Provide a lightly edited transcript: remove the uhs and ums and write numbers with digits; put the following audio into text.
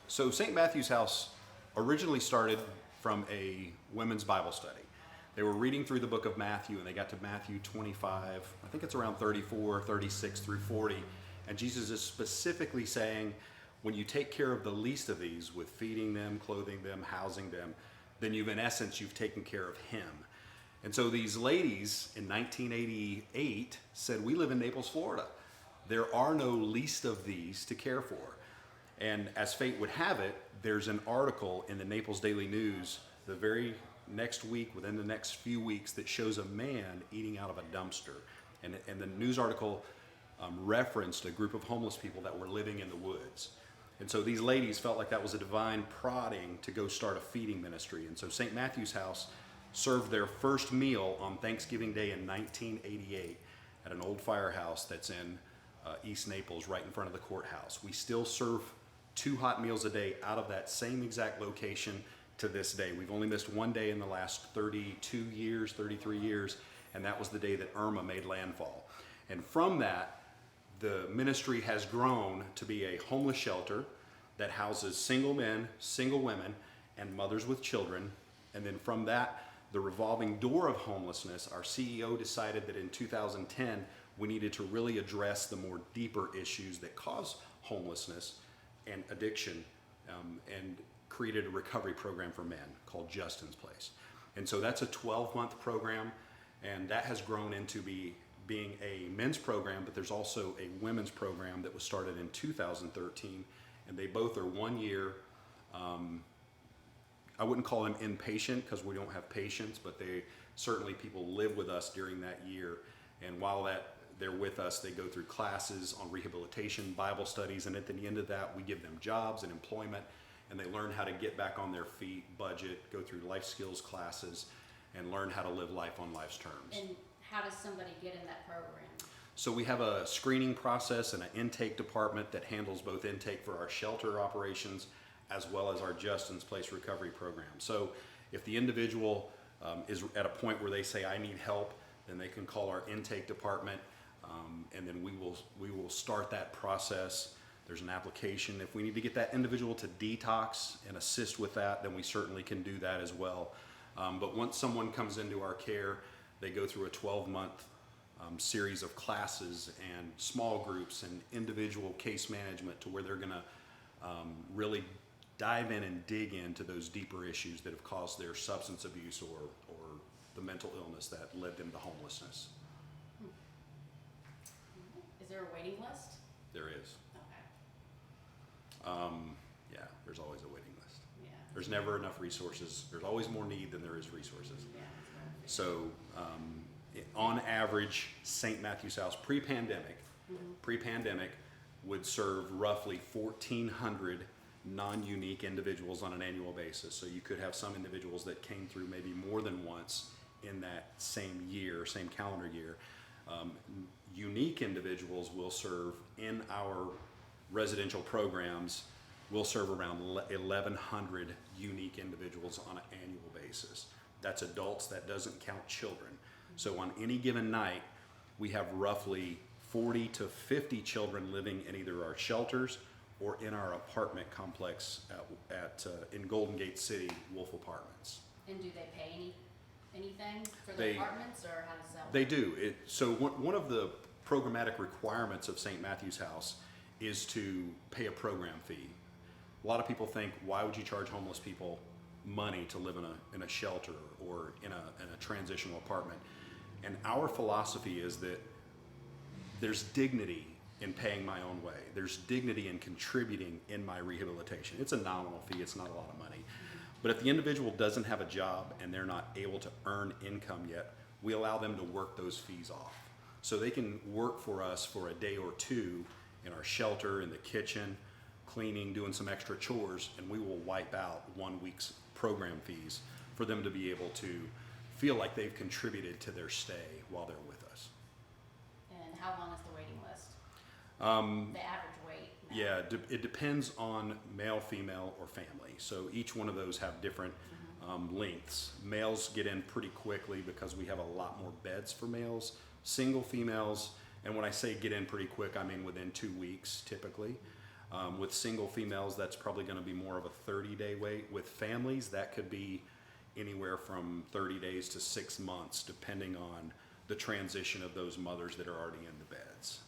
So St. Matthew's House originally started from a women's Bible study. They were reading through the book of Matthew and they got to Matthew 25, I think it's around 34, 36 through 40. And Jesus is specifically saying, when you take care of the least of these with feeding them, clothing them, housing them, then you've taken care of him. And so these ladies in 1988 said, we live in Naples, Florida. There are no least of these to care for. And as fate would have it, there's an article in the Naples Daily News the very next week, within the next few weeks, that shows a man eating out of a dumpster. And the news article referenced a group of homeless people that were living in the woods. And so these ladies felt like that was a divine prodding to go start a feeding ministry. And so St. Matthew's House served their first meal on Thanksgiving Day in 1988 at an old firehouse that's in East Naples, right in front of the courthouse. We still serve 2 hot meals a day out of that same exact location to this day. We've only missed one day in the last 32 years, 33 years, and that was the day that Irma made landfall. And from that, the ministry has grown to be a homeless shelter that houses single men, single women, and mothers with children. And then from that, the revolving door of homelessness, our CEO decided that in 2010, we needed to really address the more deeper issues that cause homelessness and addiction, and created a recovery program for men called Justin's Place. And so that's a 12-month program, and that has grown into being a men's program, but there's also a women's program that was started in 2013, and they both are 1 year. I wouldn't call them inpatient because we don't have patients, but people live with us during that year. And while they're with us, they go through classes on rehabilitation, Bible studies, and at the end of that, we give them jobs and employment, and they learn how to get back on their feet, budget, go through life skills classes, and learn how to live life on life's terms. And how does somebody get in that program? So we have a screening process and an intake department that handles both intake for our shelter operations as well as our Justin's Place recovery program. So if the individual is at a point where they say, I need help, then they can call our intake department, and then we will start that process. There's an application. If we need to get that individual to detox and assist with that, then we certainly can do that as well. But once someone comes into our care, they go through a 12-month series of classes and small groups and individual case management to where they're going to really dive in and dig into those deeper issues that have caused their substance abuse or the mental illness that led them to homelessness. Is there a waiting list? There is. Okay. Yeah, there's always a waiting list. Yeah. There's never enough resources. There's always more need than there is resources. Yeah. So on average, St. Matthew's House pre-pandemic would serve roughly 1,400 non-unique individuals on an annual basis. So you could have some individuals that came through maybe more than once in that same year, same calendar year. Unique individuals will serve in our residential programs. We'll serve around 1,100 unique individuals on an annual basis. That's adults, that doesn't count children. So on any given night, we have roughly 40 to 50 children living in either our shelters or in our apartment complex in Golden Gate City, Wolf Apartments. And do they pay anything for the apartments, or how does that work? They do. So one of the programmatic requirements of St. Matthew's House is to pay a program fee. A lot of people think, why would you charge homeless people money to live in a shelter or in a transitional apartment? And our philosophy is that there's dignity in paying my own way. There's dignity in contributing in my rehabilitation. It's a nominal fee, it's not a lot of money. But if the individual doesn't have a job and they're not able to earn income yet, we allow them to work those fees off. So they can work for us for a day or two in our shelter, in the kitchen, cleaning, doing some extra chores, and we will wipe out 1 week's program fees for them to be able to feel like they've contributed to their stay while they're with us. And how long is the waiting list? The average wait? Yeah, it depends on male, female, or family. So each one of those have different lengths. Males get in pretty quickly because we have a lot more beds for males. Single females, and when I say get in pretty quick, I mean within 2 weeks typically. With single females, that's probably going to be more of a 30-day wait. With families, that could be anywhere from 30 days to 6 months, depending on the transition of those mothers that are already in the beds.